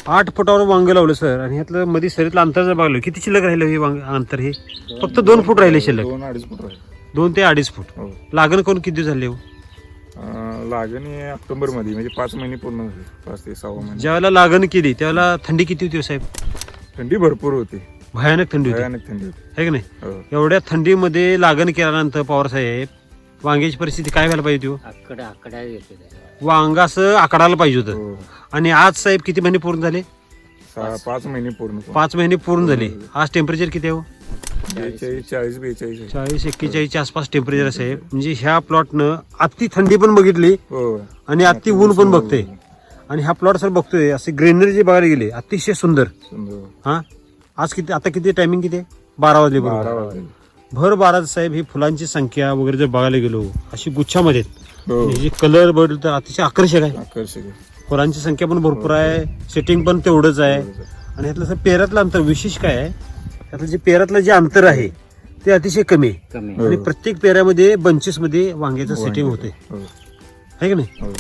8 फुटावर वांग लावलं सर. आणि ह्यातलं मध्ये सरीतलं अंतर जर बघलं किती शिल्लक राहिलं हे वांग अंतर? हे फक्त 2 फूट राहिले शिल्लक. 2-2.5 फूट राहिले. 2 ते 2.5 फूट. हो. लागण करून किती दिवस झाले हो? लागण हे ऑक्टोबर मध्ये, म्हणजे 5 महिने पूर्ण झाले. 5 ते 6 महिने. ज्यावेळेला लागण केली त्यावेळेला थंडी किती होती हो साहेब? थंडी भरपूर होती. भयानक थंडी होती, भयानक थंडी होती. आहे की नाही? हो. एवढ्या थंडीमध्ये लागण केल्यानंतर पवार साहेब वांग्याची परिस्थिती काय व्हायला पाहिजे हो? वांग असं आकडायला पाहिजे होतं. हो. आणि आज साहेब किती महिने पूर्ण झाले? 5 महिने पूर्ण. 5 महिने पूर्ण झाले. आज टेम्परेचर किती आहे हो? 42 40-41च्या आसपास टेम्परेचर आहे साहेब. म्हणजे ह्या प्लॉटनं अति थंडी पण बघितली हो. आणि अति ऊन पण बघते. आणि हा प्लॉट सर बघतोय असे ग्रीनरी जे बघायला गेले अतिशय सुंदर. हा आज किती, आता किती टायमिंग किती? 12 वाजले. 12 वाजले. भर 12 साहेब. ही फुलांची संख्या वगैरे जर बघायला गेलो अशी गुच्छामध्ये हो. जे कलर बदल तर अतिशय आकर्षक आहे. आकर्षक आहे. फुलांची संख्या पण भरपूर आहे. सेटिंग पण तेवढंच आहे. आणि ह्यातलं सर पेरातलं अंतर विशेष काय आहे? त्यातलं जे पेरातलं जे अंतर आहे ते अतिशय कमी आहे. आणि प्रत्येक पेऱ्यामध्ये बंचेस मध्ये वांग्याचं सेटिंग होते, हो. आहे की नाही? हो.